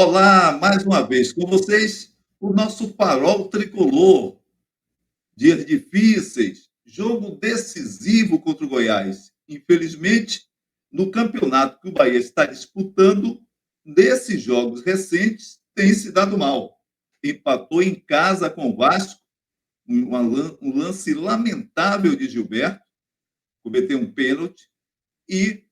Olá, mais uma vez com vocês, o nosso farol tricolor. Dias difíceis, jogo decisivo contra o Goiás. Infelizmente, no campeonato que o Bahia está disputando, nesses jogos recentes, tem se dado mal. Empatou em casa com o Vasco, um lance lamentável de Gilberto, cometeu um pênalti, e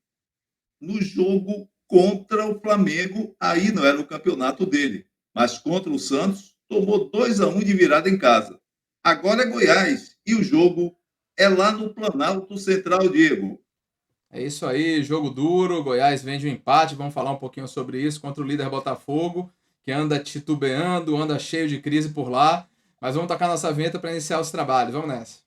no jogo contra o Flamengo, aí não era o campeonato dele, mas contra o Santos, tomou 2-1 de virada em casa. Agora é Goiás e o jogo é lá no Planalto Central, Diego. É isso aí, jogo duro. Goiás vende um empate. Vamos falar um pouquinho sobre isso contra o líder Botafogo, que anda titubeando, anda cheio de crise por lá. Mas vamos tocar nossa vinheta para iniciar os trabalhos. Vamos nessa.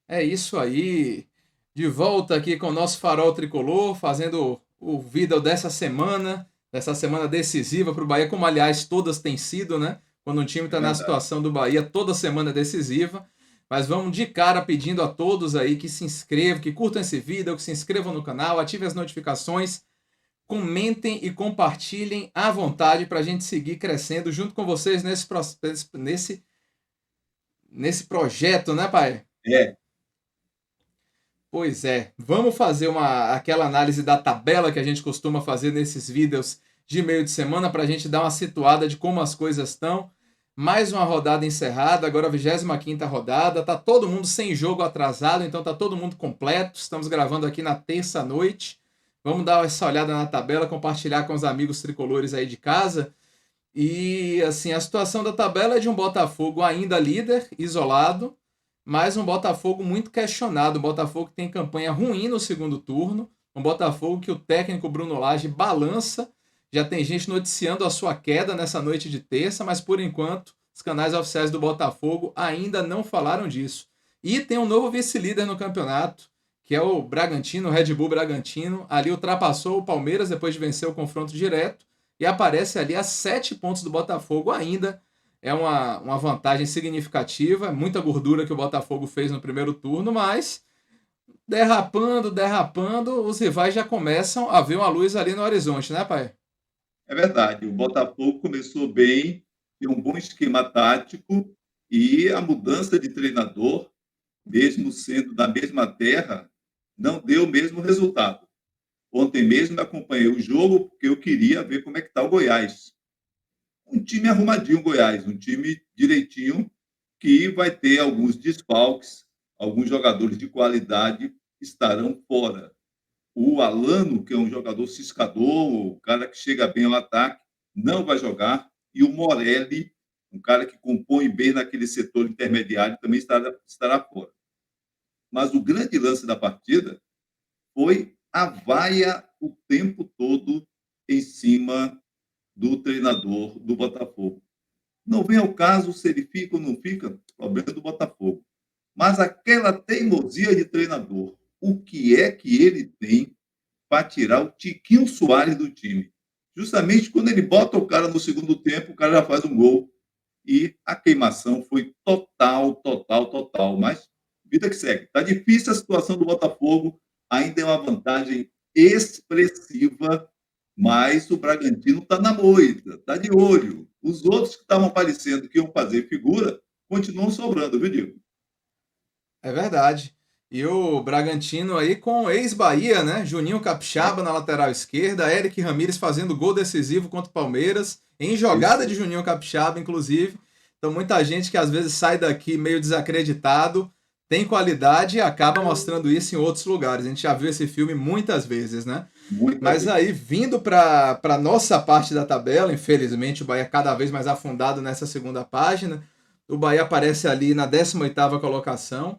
É isso aí. De volta aqui com o nosso farol tricolor, fazendo o vídeo dessa semana decisiva para o Bahia, como aliás todas têm sido, né? Quando um time É está na verdade. situação do Bahia, toda semana é decisiva. Mas vamos de cara pedindo a todos aí que se inscrevam, que curtam esse vídeo, que se inscrevam no canal, ativem as notificações, comentem e compartilhem à vontade para a gente seguir crescendo junto com vocês nesse projeto, né, pai? É, Pois é, vamos fazer aquela análise da tabela que a gente costuma fazer nesses vídeos de meio de semana para a gente dar uma situada de como as coisas estão. Mais uma rodada encerrada, agora a 25ª rodada, tá todo mundo sem jogo atrasado, então tá todo mundo completo. Estamos gravando aqui na terça-noite. Vamos dar essa olhada na tabela, compartilhar com os amigos tricolores aí de casa. E assim, a situação da tabela é de um Botafogo ainda líder, isolado, mas um Botafogo muito questionado. Um Botafogo que tem campanha ruim no segundo turno, um Botafogo que o técnico Bruno Lage balança. Já tem gente noticiando a sua queda nessa noite de terça, mas por enquanto os canais oficiais do Botafogo ainda não falaram disso. E tem um novo vice-líder no campeonato, que é o Bragantino, o Red Bull Bragantino. Ali ultrapassou o Palmeiras depois de vencer o confronto direto e aparece ali a 7 pontos do Botafogo ainda. É uma vantagem significativa, muita gordura que o Botafogo fez no primeiro turno, mas derrapando, os rivais já começam a ver uma luz ali no horizonte, né, pai? é verdade. O Botafogo começou bem, tem um bom esquema tático e a mudança de treinador, mesmo sendo da mesma terra, não deu o mesmo resultado. Ontem mesmo eu acompanhei o jogo porque eu queria ver como é que está o Goiás. Um time arrumadinho, o Goiás, um time direitinho, que vai ter alguns desfalques, alguns jogadores de qualidade estarão fora. O Alano, que é um jogador ciscador, o cara que chega bem ao ataque, não vai jogar. E o Morelli, um cara que compõe bem naquele setor intermediário, também estará fora. Mas o grande lance da partida foi a vaia o tempo todo em cima do treinador do Botafogo. Não vem ao caso se ele fica ou não fica, problema do Botafogo. Mas aquela teimosia de treinador, o que é que ele tem para tirar o Tiquinho Soares do time? Justamente quando ele bota o cara no segundo tempo, o cara já faz um gol. E a queimação foi total, total, total. Mas vida que segue. Está difícil a situação do Botafogo, ainda é uma vantagem expressiva, mas o Bragantino está na moita, está de olho. Os outros que estavam aparecendo que iam fazer figura continuam sobrando, viu, Diego? É verdade. E o Bragantino aí com o ex-Bahia, né? Juninho Capixaba na lateral esquerda, Eric Ramírez fazendo gol decisivo contra o Palmeiras, em jogada Isso. de Juninho Capixaba, inclusive. Então, muita gente que às vezes sai daqui meio desacreditado, tem qualidade e acaba mostrando isso em outros lugares. A gente já viu esse filme muitas vezes, né? Muitas Mas vezes. aí, vindo para nossa parte da tabela, infelizmente o Bahia cada vez mais afundado nessa segunda página. O Bahia aparece ali na 18ª colocação,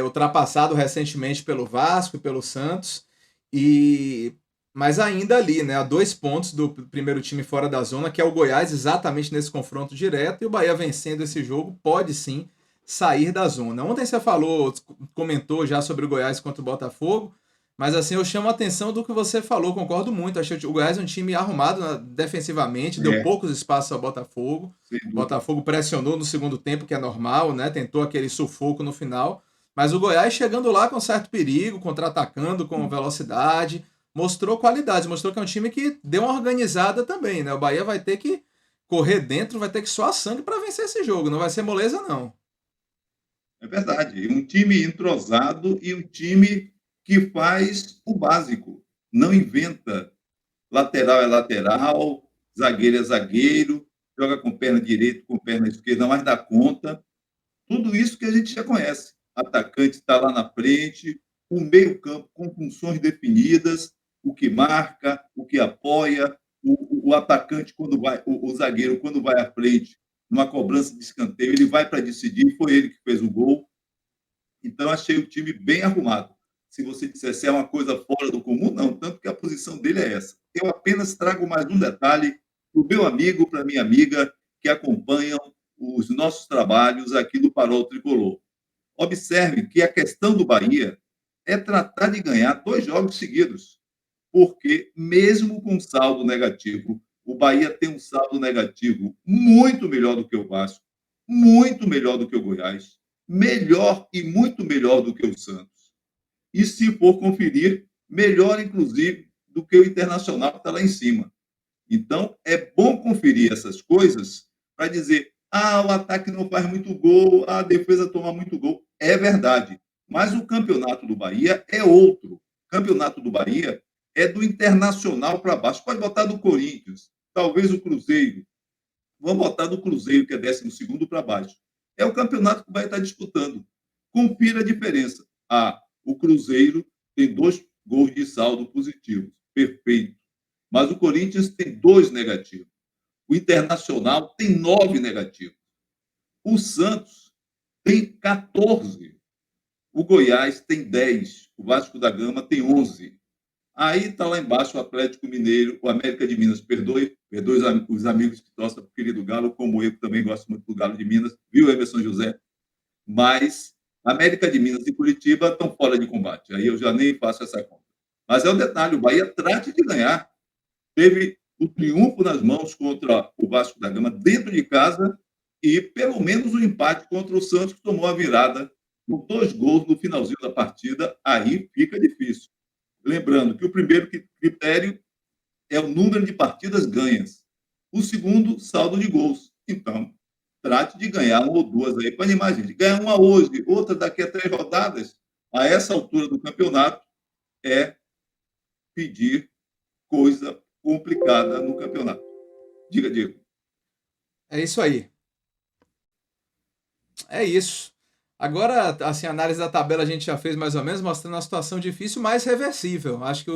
ultrapassado recentemente pelo Vasco e pelo Santos, e mas ainda ali, né, a 2 pontos do primeiro time fora da zona, que é o Goiás, exatamente nesse confronto direto, e o Bahia vencendo esse jogo pode sim sair da zona. Ontem você comentou já sobre o Goiás contra o Botafogo, Mas assim, eu chamo a atenção do que você falou, concordo muito. Achei o Goiás um time arrumado, né, defensivamente, deu É, poucos espaços ao Botafogo. sem O dúvida. Botafogo pressionou no segundo tempo, que é normal, né? Tentou aquele sufoco no final. Mas o Goiás chegando lá com certo perigo, contra-atacando com velocidade, mostrou qualidades, mostrou que é um time que deu uma organizada também, né? O Bahia vai ter que correr dentro, vai ter que suar sangue para vencer esse jogo, não vai ser moleza, não. É verdade. Um time entrosado e um time que faz o básico. Não inventa. Lateral é lateral, zagueiro é zagueiro, joga com perna direita, com perna esquerda, mas dá conta. Tudo isso que a gente já conhece. Atacante está lá na frente, o meio-campo com funções definidas, o que marca, o que apoia, o atacante, quando vai, o zagueiro, quando vai à frente, numa cobrança de escanteio, ele vai para decidir, foi ele que fez o gol. Então, achei o time bem arrumado. Se você dissesse é uma coisa fora do comum, não, tanto que a posição dele é essa. Eu apenas trago mais um detalhe para o meu amigo, para a minha amiga, que acompanham os nossos trabalhos aqui do Farol Tricolor. Observe que a questão do Bahia é tratar de ganhar 2 jogos seguidos, porque mesmo com saldo negativo, o Bahia tem um saldo negativo muito melhor do que o Vasco, muito melhor do que o Goiás, melhor e muito melhor do que o Santos. E se for conferir, melhor inclusive do que o Internacional que está lá em cima. Então, é bom conferir essas coisas para dizer: ah, o ataque não faz muito gol, a defesa toma muito gol. É verdade. Mas o campeonato do Bahia é outro. O campeonato do Bahia é do Internacional para baixo. Pode botar do Corinthians, talvez o Cruzeiro. Vamos botar do Cruzeiro, que é 12º para baixo. É o campeonato que vai estar disputando. Confira a diferença. Ah, o Cruzeiro tem 2 gols de saldo positivo. Perfeito. Mas o Corinthians tem 2 negativos. O Internacional tem 9 negativos. O Santos tem 14. O Goiás tem 10. O Vasco da Gama tem 11. Aí está lá embaixo o Atlético Mineiro, o América de Minas, perdoe os amigos que torcem para o querido Galo, como eu que também gosto muito do Galo de Minas, viu, Emerson José? Mas América de Minas e Curitiba estão fora de combate. Aí eu já nem faço essa conta. Mas é um detalhe, o Bahia trate de ganhar. Teve o triunfo nas mãos contra o Vasco da Gama dentro de casa e pelo menos um empate contra o Santos, que tomou a virada com 2 gols no finalzinho da partida. Aí fica difícil. Lembrando que o primeiro critério é o número de partidas ganhas. O segundo, saldo de gols. Então, trate de ganhar uma ou duas aí para animar a gente. Ganhar uma hoje, outra daqui a 3 rodadas, a essa altura do campeonato, é pedir coisa complicada no campeonato. Diga, Diego. É isso aí. É isso. Agora, assim, a análise da tabela a gente já fez mais ou menos, mostrando uma situação difícil, mas reversível. Acho que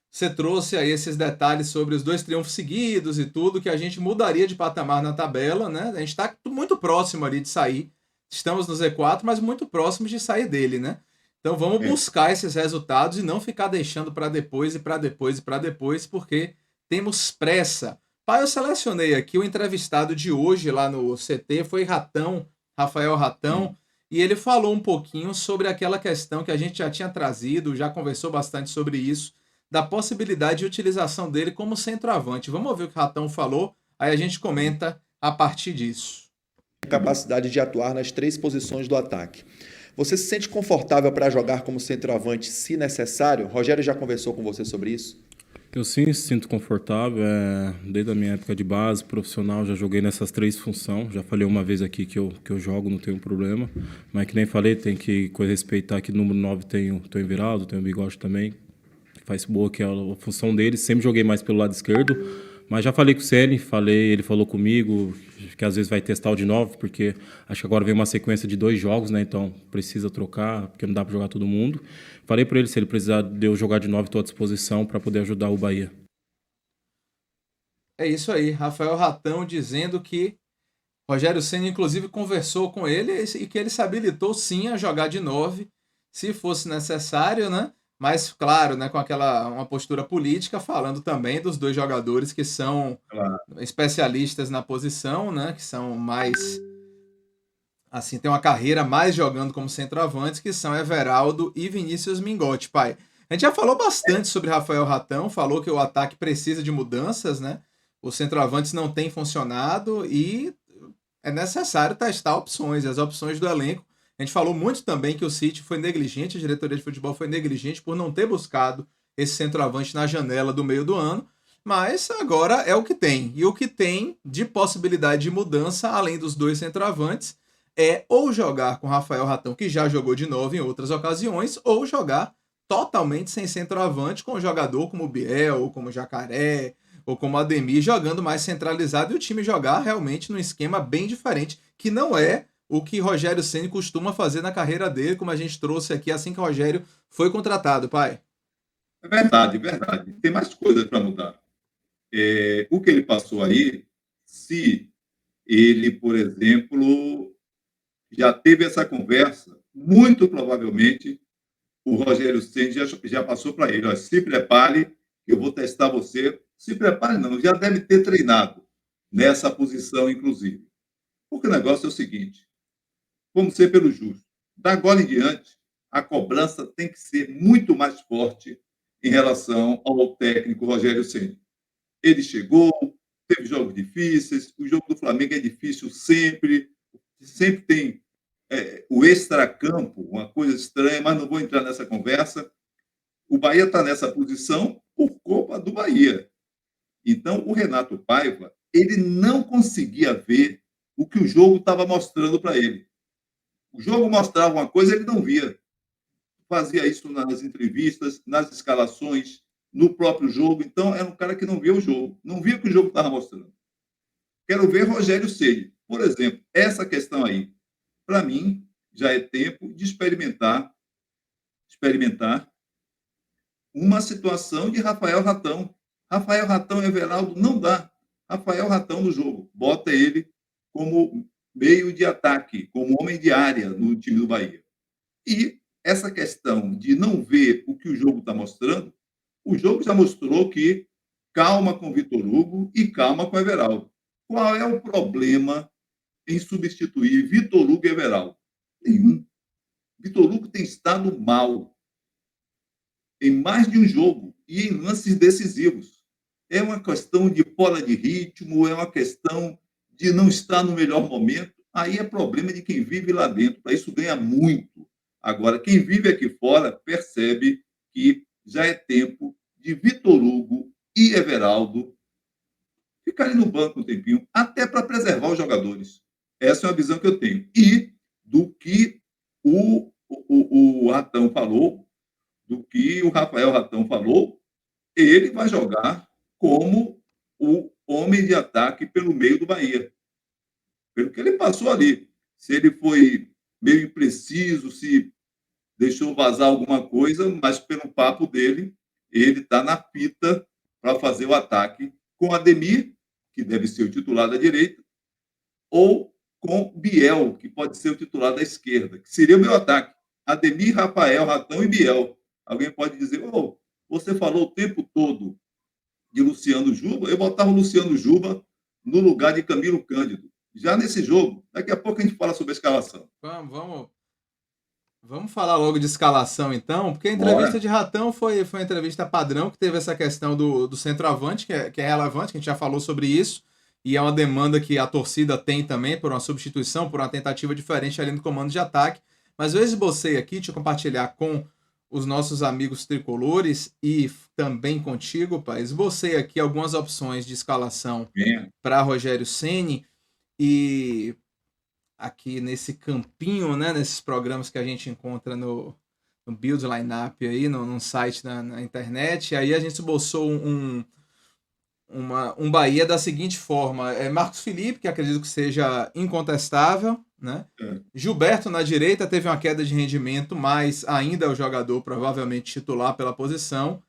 você trouxe aí esses detalhes sobre os 2 triunfos seguidos e tudo, que a gente mudaria de patamar na tabela, né? A gente está muito próximo ali de sair. Estamos no Z4, mas muito próximos de sair dele, né? Então vamos É, buscar esses resultados e não ficar deixando para depois e para depois e para depois, porque temos pressa. Pai, eu selecionei aqui o entrevistado de hoje lá no CT, foi Ratão, Rafael Ratão, e ele falou um pouquinho sobre aquela questão que a gente já tinha trazido, já conversou bastante sobre isso, da possibilidade de utilização dele como centroavante. Vamos ouvir o que o Ratão falou, aí a gente comenta a partir disso. Capacidade de atuar nas 3 posições do ataque. Você se sente confortável para jogar como centroavante se necessário? Rogério já conversou com você sobre isso? Eu sim sinto confortável, desde a minha época de base, profissional, já joguei nessas 3 funções. Já falei uma vez aqui que eu jogo, não tenho problema. Mas que nem falei, tem que respeitar que no número 9 tem o Everaldo, tem o Bigode também, que faz boa, que é a função dele. Sempre joguei mais pelo lado esquerdo, mas já falei com o Ceni, ele falou comigo que às vezes vai testar o de 9, porque acho que agora vem uma sequência de 2 jogos, né? Então precisa trocar, porque não dá para jogar todo mundo. Falei para ele, se ele precisar de eu jogar de 9, estou à disposição para poder ajudar o Bahia. É isso aí, Rafael Ratão dizendo que Rogério Ceni inclusive conversou com ele e que ele se habilitou sim a jogar de 9, se fosse necessário, né? Mas claro, né, com aquela uma postura política, falando também dos 2 jogadores que são claro. especialistas na posição, né, que são mais assim, tem uma carreira mais jogando como centroavantes, que são Everaldo e Vinícius Mingotti, pai. A gente já falou bastante sobre Rafael Ratão, falou que o ataque precisa de mudanças, né? Os centroavantes não têm funcionado e é necessário testar opções, as opções do elenco. A gente falou muito também que o City foi negligente, a diretoria de futebol foi negligente por não ter buscado esse centroavante na janela do meio do ano, mas agora é o que tem. E o que tem de possibilidade de mudança, além dos dois centroavantes, é ou jogar com Rafael Ratão, que já jogou de novo em outras ocasiões, ou jogar totalmente sem centroavante, com um jogador como o Biel, ou como o Jacaré, ou como o Ademir, jogando mais centralizado e o time jogar realmente num esquema bem diferente, que não é o que Rogério Ceni costuma fazer na carreira dele, como a gente trouxe aqui assim que o Rogério foi contratado, pai. É verdade, verdade. Tem mais coisas para mudar. O que ele passou aí, se ele, por exemplo, já teve essa conversa, muito provavelmente o Rogério Ceni já passou para ele, ó, se prepare, que eu vou testar você. Se prepare não, já deve ter treinado nessa posição, inclusive. Porque o negócio é o seguinte, vamos ser pelo justo. Da agora em diante, a cobrança tem que ser muito mais forte em relação ao técnico Rogério Ceni. Ele chegou, teve jogos difíceis, o jogo do Flamengo é difícil sempre, sempre tem o extracampo, uma coisa estranha, mas não vou entrar nessa conversa. O Bahia está nessa posição por culpa do Bahia. Então, o Renato Paiva, ele não conseguia ver o que o jogo estava mostrando para ele. O jogo mostrava uma coisa, ele não via. Fazia isso nas entrevistas, nas escalações, no próprio jogo. Então, era um cara que não via o jogo, não via o que o jogo estava mostrando. Quero ver Rogério Ceni. Por exemplo, essa questão aí, para mim, já é tempo de experimentar uma situação de Rafael Ratão. Rafael Ratão e Everaldo não dá. Rafael Ratão no jogo. Bota ele como meio de ataque, como homem de área no time do Bahia. E essa questão de não ver o que o jogo está mostrando, o jogo já mostrou que calma com Vitor Hugo e calma com Everaldo. Qual é o problema em substituir Vitor Hugo e Everaldo? Nenhum. Vitor Hugo tem estado mal em mais de um jogo e em lances decisivos. É uma questão de fora de ritmo, é uma questão de não estar no melhor momento. Aí é problema de quem vive lá dentro. Para isso ganha muito. Agora, quem vive aqui fora percebe que já é tempo de Vitor Hugo e Everaldo ficarem no banco um tempinho, até para preservar os jogadores. Essa é uma visão que eu tenho. E do que o Ratão falou, do que o Rafael Ratão falou, ele vai jogar como o homem de ataque pelo meio do Bahia. Pelo que ele passou ali. Se ele foi meio impreciso, se deixou vazar alguma coisa, mas pelo papo dele, ele está na fita para fazer o ataque com Ademir, que deve ser o titular da direita, ou com Biel, que pode ser o titular da esquerda, que seria o meu ataque. Ademir, Rafael, Ratão e Biel. Alguém pode dizer, você falou o tempo todo de Luciano Juba, eu botava o Luciano Juba no lugar de Camilo Cândido. Já nesse jogo, daqui a pouco a gente fala sobre a escalação. Vamos falar logo de escalação, então, porque a entrevista de Ratão foi uma entrevista padrão, que teve essa questão do centroavante, que é relevante, que a gente já falou sobre isso, e é uma demanda que a torcida tem também por uma substituição, por uma tentativa diferente ali no comando de ataque. Mas eu esbocei aqui, deixa eu compartilhar com os nossos amigos tricolores e também contigo, pai. Esbocei aqui algumas opções de escalação para Rogério Ceni e aqui nesse campinho, né, nesses programas que a gente encontra no Build Lineup aí, num site na internet. E aí a gente esboçou um Bahia da seguinte forma: Marcos Felipe, que acredito que seja incontestável, né? Gilberto na direita teve uma queda de rendimento, mas ainda é o jogador provavelmente titular pela posição.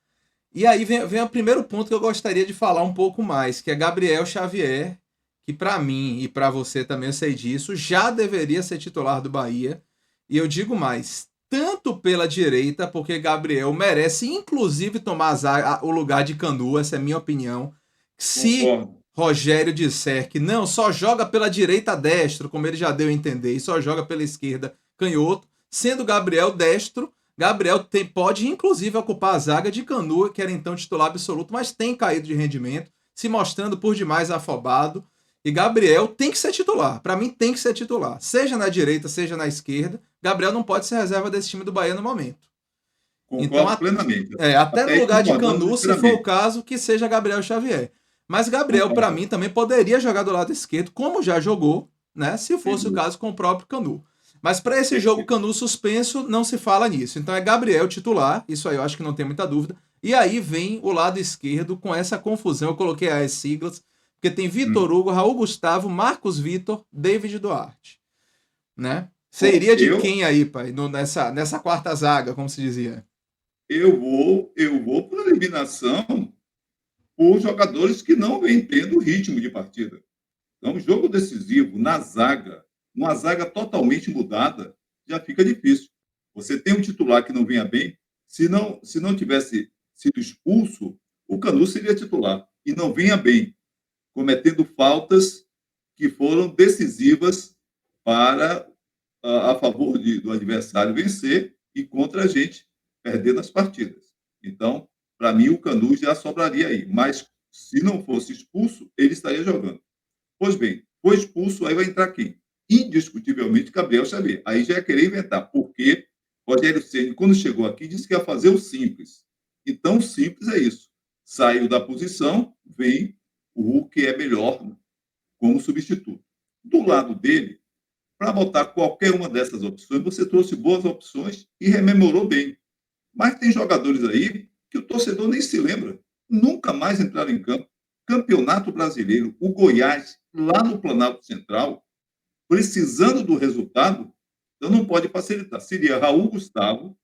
E aí vem o primeiro ponto que eu gostaria de falar um pouco mais, que é Gabriel Xavier, que para mim e para você também, eu sei disso, já deveria ser titular do Bahia. E eu digo mais, tanto pela direita, porque Gabriel merece inclusive tomar o lugar de Canu, essa é a minha opinião. Se Rogério disser que não, só joga pela direita destro, como ele já deu a entender, e só joga pela esquerda canhoto, sendo Gabriel destro, Gabriel pode, inclusive, ocupar a zaga de Canu, que era então titular absoluto, mas tem caído de rendimento, se mostrando por demais afobado. E Gabriel tem que ser titular. Para mim, tem que ser titular. Seja na direita, seja na esquerda. Gabriel não pode ser reserva desse time do Bahia no momento. Concordo Então, plenamente. até no aí lugar de concordamos Canu, se for o inteiramente. caso, que seja Gabriel Xavier. Mas Gabriel, para Concordo, mim, também poderia jogar do lado esquerdo, como já jogou, né? Se sem fosse o dúvida. caso com o próprio Canu. Mas para esse jogo Perfeito. Canu suspenso, não se fala nisso. Então é Gabriel titular, isso aí eu acho que não tem muita dúvida. E aí vem o lado esquerdo com essa confusão. Eu coloquei as siglas, porque tem Vitor Hum. Hugo, Raul Gustavo, Marcos Vitor, David Duarte. Né? Você Bom, iria de quem aí, pai? Nessa quarta zaga, como se dizia? eu vou por eliminação por jogadores que não vêm tendo ritmo de partida. Então, jogo decisivo na zaga, uma zaga totalmente mudada, já fica difícil. Você tem um titular que não venha bem, se não tivesse sido expulso, o Canu seria titular e não vinha bem, cometendo faltas que foram decisivas para a favor do adversário vencer e contra a gente perder nas partidas. Então, para mim, o Canu já sobraria aí. Mas se não fosse expulso, ele estaria jogando. Pois bem, foi expulso, aí vai entrar quem? Indiscutivelmente, Gabriel Xavier. Aí já é querer inventar, porque Rogério Ceni, quando chegou aqui, disse que ia fazer o simples. Então, o simples é isso. Saiu da posição, vem o que é melhor como substituto. Do lado dele, para botar qualquer uma dessas opções, você trouxe boas opções e rememorou bem. Mas tem jogadores aí que o torcedor nem se lembra. Nunca mais entraram em campo. Campeonato Brasileiro, o Goiás, lá no Planalto Central, precisando do resultado, então não pode facilitar. Seria Raul Gustavo,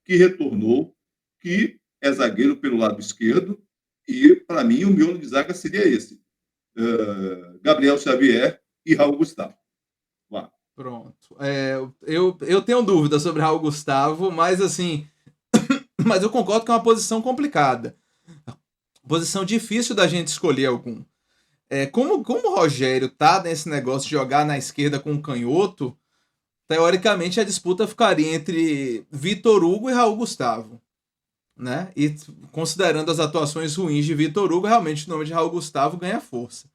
que retornou, que é zagueiro pelo lado esquerdo, e, para mim, o miolo de zaga seria esse. Gabriel Xavier e Raul Gustavo. Vá. Pronto. Eu tenho dúvida sobre Raul Gustavo, mas assim. Mas eu concordo que é uma posição complicada. Posição difícil da gente escolher algum. Como o Rogério tá nesse negócio de jogar na esquerda com um canhoto, teoricamente a disputa ficaria entre Vitor Hugo e Raul Gustavo. Né? E considerando as atuações ruins de Vitor Hugo, realmente o nome de Raul Gustavo ganha força.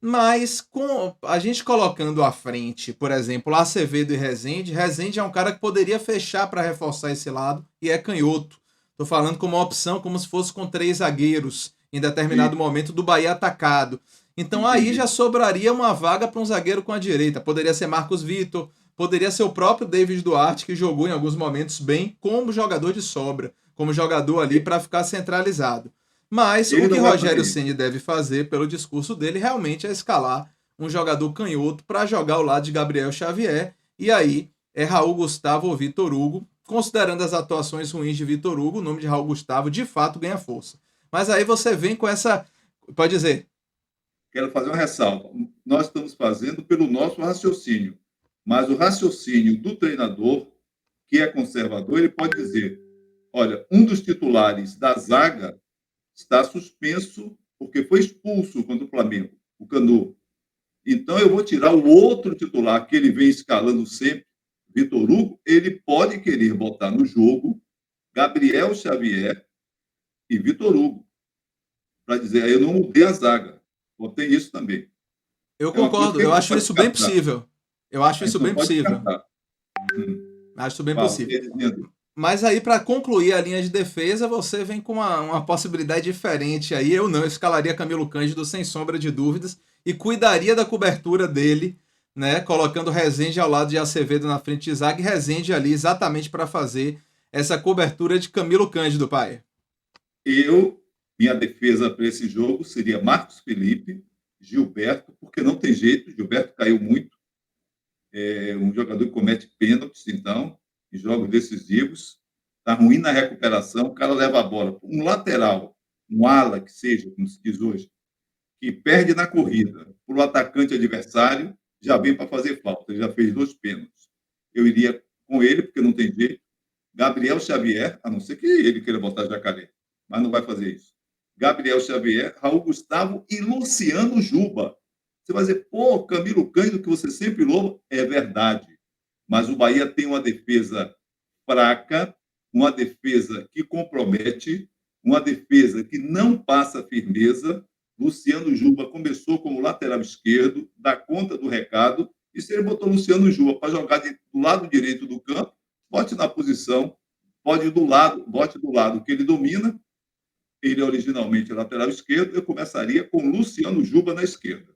Mas com a gente colocando à frente, por exemplo, Acevedo e Rezende é um cara que poderia fechar para reforçar esse lado e é canhoto. Tô falando como uma opção, como se fosse com 3 zagueiros em determinado E, momento do Bahia atacado. Então aí entendi. já sobraria uma vaga para um zagueiro com a direita. Poderia ser Marcos Vitor, poderia ser o próprio David Duarte, que jogou em alguns momentos bem como jogador de sobra, como jogador ali para ficar centralizado. Mas Ele o que não vai fazer Rogério isso. Ceni deve fazer, pelo discurso dele, realmente é escalar um jogador canhoto para jogar ao lado de Gabriel Xavier. E aí é Raul Gustavo ou Vitor Hugo. Considerando as atuações ruins de Vitor Hugo, o nome de Raul Gustavo de fato ganha força. Mas aí você vem com essa. Pode dizer. Quero fazer uma ressalva. Nós estamos fazendo pelo nosso raciocínio, mas o raciocínio do treinador, que é conservador, ele pode dizer: olha, um dos titulares da zaga está suspenso porque foi expulso contra o Flamengo, o Canu. Então eu vou tirar o outro titular que ele vem escalando sempre, Vitor Hugo. Ele pode querer botar no jogo Gabriel Xavier e Vitor Hugo, para dizer: eu não mudei a zaga. Tem isso também. Eu É uma coisa concordo, que a eu gente não acho pode isso bem descartar. possível. Eu acho A gente isso não bem pode possível. descartar. Acho isso bem Fala, possível. você ia dizendo. Mas aí, para concluir a linha de defesa, você vem com uma possibilidade diferente aí. Eu não escalaria Camilo Cândido sem sombra de dúvidas e cuidaria da cobertura dele, né? Colocando Rezende ao lado de Acevedo na frente de zaga e Rezende ali exatamente para fazer essa cobertura de Camilo Cândido, pai. Minha defesa para esse jogo seria Marcos Felipe, Gilberto, porque não tem jeito, Gilberto caiu muito. É um jogador que comete pênaltis, então, em jogos decisivos. Está ruim na recuperação, o cara leva a bola. Um lateral, um ala, que seja, como se diz hoje, que perde na corrida para o atacante adversário, já vem para fazer falta. Ele já fez 2 pênaltis. Eu iria com ele, porque não tem jeito. Gabriel Xavier, a não ser que ele queira botar Jacaré, mas não vai fazer isso. Gabriel Xavier, Raul Gustavo e Luciano Juba. Você vai dizer, pô, Camilo Cândido, que você sempre louva. É verdade. Mas o Bahia tem uma defesa fraca, uma defesa que compromete, uma defesa que não passa firmeza. Luciano Juba começou como lateral esquerdo, dá conta do recado, e se ele botou Luciano Juba para jogar do lado direito do campo, bote na posição, pode ir do lado, bote do lado que ele domina, ele é originalmente lateral esquerdo, eu começaria com Luciano Juba na esquerda.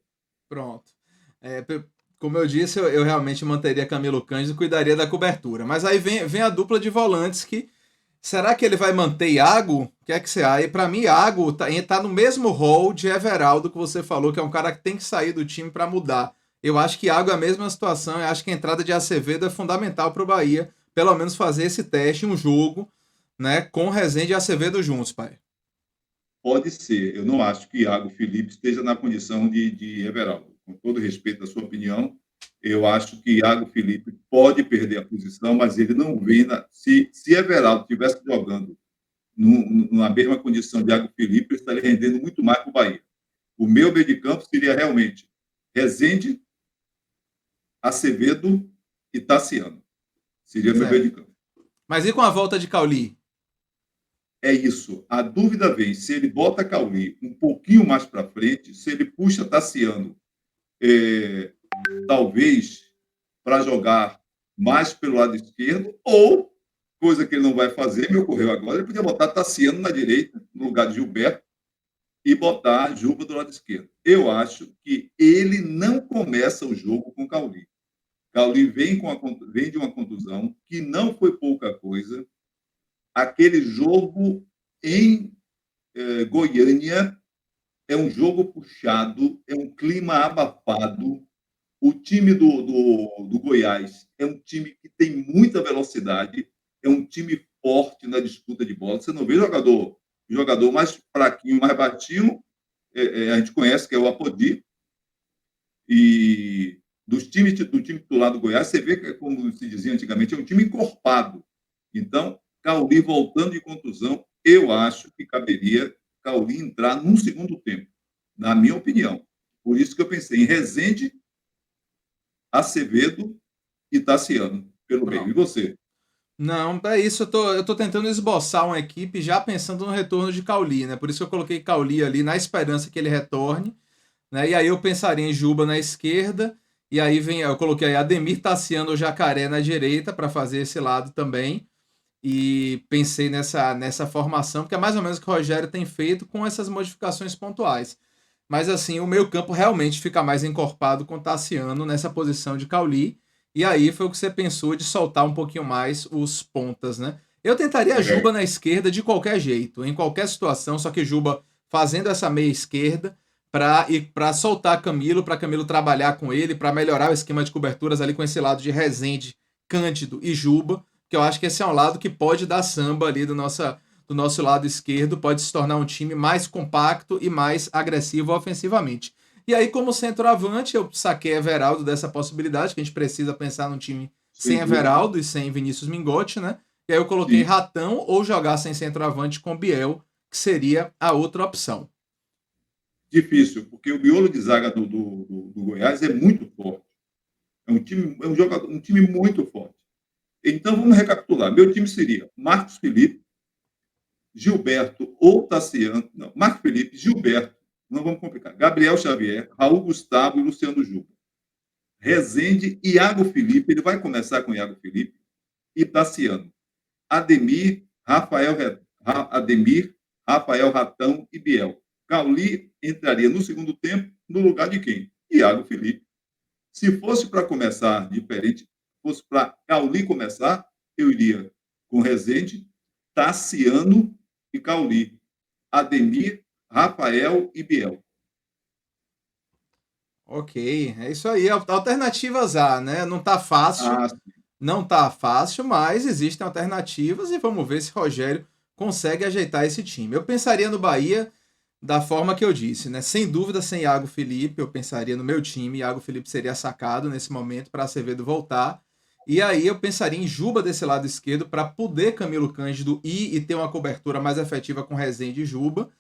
Pronto. Como eu disse, eu realmente manteria Camilo Cândido e cuidaria da cobertura. Mas aí vem a dupla de volantes que... Será que ele vai manter Iago? O que é que você acha? Para mim, Iago tá no mesmo rol de Everaldo que você falou, que é um cara que tem que sair do time para mudar. Eu acho que Iago é a mesma situação. Eu acho que a entrada de Acevedo é fundamental para o Bahia. Pelo menos fazer esse teste, um jogo, né, com Rezende e Acevedo juntos, pai. Pode ser. Eu não acho que Iago Felipe esteja na condição de Everaldo. Com todo respeito à sua opinião, eu acho que Iago Felipe pode perder a posição, mas ele não vem... Se Everaldo estivesse jogando na mesma condição de Iago Felipe, ele estaria rendendo muito mais para o Bahia. O meu meio de campo seria realmente Rezende, Acevedo e Tassiano. Seria meu meio de campo. Mas e com a volta de Cauli? É isso. A dúvida vem se ele bota Cauli um pouquinho mais para frente, se ele puxa Tassiano, talvez para jogar mais pelo lado esquerdo, ou, coisa que ele não vai fazer, me ocorreu agora, ele podia botar Tassiano na direita, no lugar de Gilberto, e botar Juba do lado esquerdo. Eu acho que ele não começa o jogo com Cauli. Cauli vem de uma contusão, que não foi pouca coisa. Aquele jogo em Goiânia é um jogo puxado, é um clima abafado. O time do Goiás é um time que tem muita velocidade, é um time forte na disputa de bola. Você não vê jogador mais fraquinho, mais baixinho, a gente conhece que é o Apodi. E do time titular do Goiás, você vê que, como se dizia antigamente, é um time encorpado. Então, Cauli voltando de contusão, eu acho que caberia Cauli entrar num segundo tempo, na minha opinião. Por isso que eu pensei em Rezende, Acevedo e Tassiano, pelo meio. E você? Não, é isso. Eu tô tentando esboçar uma equipe já pensando no retorno de Cauli, né? Por isso que eu coloquei Cauli ali na esperança que ele retorne, né? E aí eu pensaria em Juba na esquerda, e aí eu coloquei aí Ademir, Tassiano ou Jacaré na direita para fazer esse lado também. E pensei nessa formação, porque é mais ou menos o que o Rogério tem feito com essas modificações pontuais. Mas assim, o meio-campo realmente fica mais encorpado com o Tassiano nessa posição de Cauli. E aí foi o que você pensou de soltar um pouquinho mais os pontas, né? Eu tentaria Juba na esquerda de qualquer jeito, em qualquer situação, só que Juba fazendo essa meia esquerda para soltar Camilo, para Camilo trabalhar com ele, para melhorar o esquema de coberturas ali com esse lado de Rezende, Cândido e Juba, que eu acho que esse é um lado que pode dar samba ali do nosso lado esquerdo, pode se tornar um time mais compacto e mais agressivo ofensivamente. E aí, como centroavante, eu saquei Everaldo dessa possibilidade, que a gente precisa pensar num time sem Everaldo e sem Vinícius Mingotti, né? E aí eu coloquei Ratão ou jogar sem centroavante com Biel, que seria a outra opção. Difícil, porque o miolo de zaga do Goiás é muito forte. É um time muito forte. Então, vamos recapitular. Meu time seria Marcos Felipe, Gilberto ou Tassiano. Não, Marcos Felipe, Gilberto, não vamos complicar. Gabriel Xavier, Raul Gustavo e Luciano Juba. Rezende, Iago Felipe, ele vai começar com Iago Felipe e Tassiano. Ademir, Rafael Ratão e Biel. Cauli entraria no segundo tempo no lugar de quem? Iago Felipe. Se fosse para começar diferente, fosse para Cauli começar, eu iria com Rezende, Tassiano e Cauli. Ademir, Rafael e Biel. Ok, é isso aí. Alternativas há, né? Não tá fácil. Não tá fácil, mas existem alternativas e vamos ver se Rogério consegue ajeitar esse time. Eu pensaria no Bahia da forma que eu disse, né? Sem dúvida, sem Iago Felipe, eu pensaria no meu time. Iago Felipe seria sacado nesse momento para Acevedo voltar. E aí eu pensaria em Juba desse lado esquerdo para poder Camilo Cândido ir e ter uma cobertura mais efetiva com Rezende e Juba.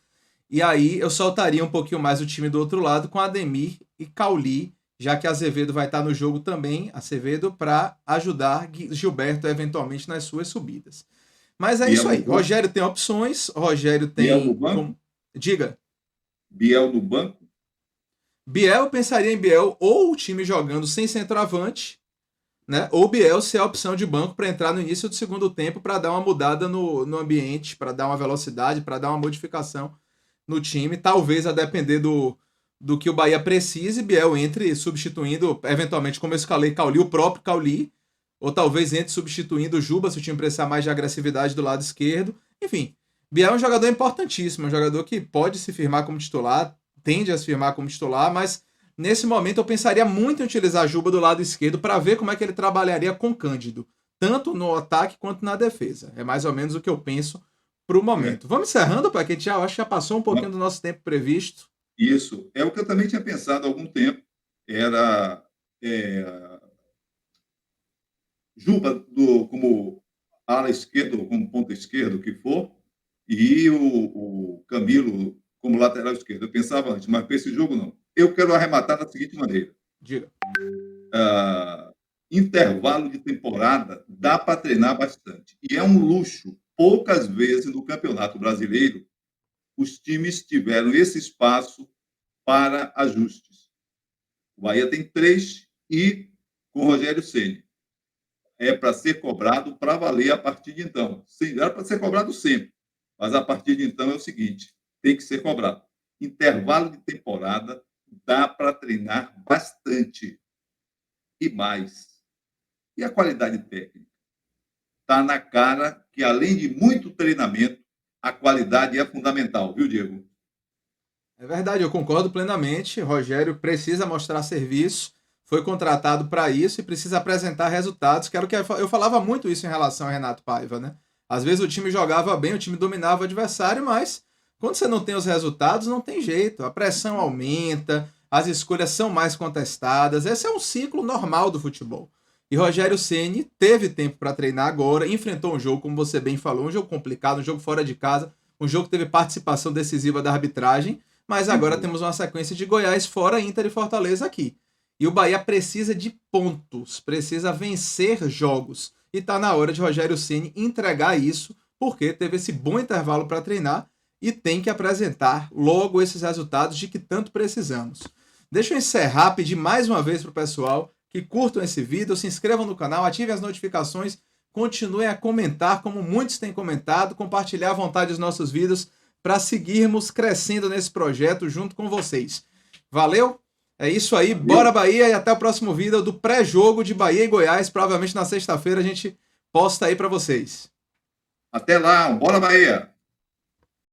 E aí eu soltaria um pouquinho mais o time do outro lado com Ademir e Cauli, já que Azevedo vai estar no jogo também, Acevedo, para ajudar Gilberto eventualmente nas suas subidas. Mas é Biel isso aí. no banco? Rogério tem opções, Rogério Biel no tem. banco? Diga. Biel no banco? Biel, eu pensaria em Biel ou o time jogando sem centroavante, né? Ou Biel ser a opção de banco para entrar no início do segundo tempo para dar uma mudada no ambiente, para dar uma velocidade, para dar uma modificação no time. Talvez a depender do que o Bahia precise, Biel entre substituindo, eventualmente, como eu escalei Cauli, o próprio Cauli, ou talvez entre substituindo o Juba, se o time precisar mais de agressividade do lado esquerdo. Enfim, Biel é um jogador importantíssimo, um jogador que pode se firmar como titular, tende a se firmar como titular, mas nesse momento eu pensaria muito em utilizar Juba do lado esquerdo para ver como é que ele trabalharia com Cândido, tanto no ataque quanto na defesa. É mais ou menos o que eu penso para o momento. Vamos encerrando, porque a gente acho que já passou um pouquinho do nosso tempo previsto. Isso. É o que eu também tinha pensado há algum tempo. Era Juba como ala esquerda, ou como ponta esquerda, o que for, e o Camilo como lateral esquerdo. Eu pensava antes, mas para esse jogo não. Eu quero arrematar da seguinte maneira. Diga. Intervalo de temporada dá para treinar bastante. E é um luxo. Poucas vezes no Campeonato Brasileiro os times tiveram esse espaço para ajustes. O Bahia tem 3 e com o Rogério Ceni. É para ser cobrado para valer a partir de então. Sim, era para ser cobrado sempre. Mas a partir de então é o seguinte, tem que ser cobrado. Intervalo de temporada dá para treinar bastante. E mais. E a qualidade técnica? Está na cara que, além de muito treinamento, a qualidade é fundamental, viu, Diego? É verdade, eu concordo plenamente. Rogério precisa mostrar serviço, foi contratado para isso e precisa apresentar resultados. Quero que eu falava muito isso em relação a Renato Paiva, né? Às vezes o time jogava bem, o time dominava o adversário, mas quando você não tem os resultados, não tem jeito. A pressão aumenta, as escolhas são mais contestadas. Esse é um ciclo normal do futebol. E Rogério Ceni teve tempo para treinar agora, enfrentou um jogo, como você bem falou, um jogo complicado, um jogo fora de casa, um jogo que teve participação decisiva da arbitragem, mas agora temos uma sequência de Goiás fora, Inter e Fortaleza aqui. E o Bahia precisa de pontos, precisa vencer jogos. E tá na hora de Rogério Ceni entregar isso, porque teve esse bom intervalo para treinar e tem que apresentar logo esses resultados de que tanto precisamos. Deixa eu encerrar, pedir mais uma vez pro pessoal que curtam esse vídeo, se inscrevam no canal, ativem as notificações, continuem a comentar, como muitos têm comentado, compartilhar à vontade os nossos vídeos para seguirmos crescendo nesse projeto junto com vocês. Valeu? É isso aí, bora Bahia e até o próximo vídeo do pré-jogo de Bahia e Goiás, provavelmente na sexta-feira a gente posta aí para vocês. Até lá, bora Bahia!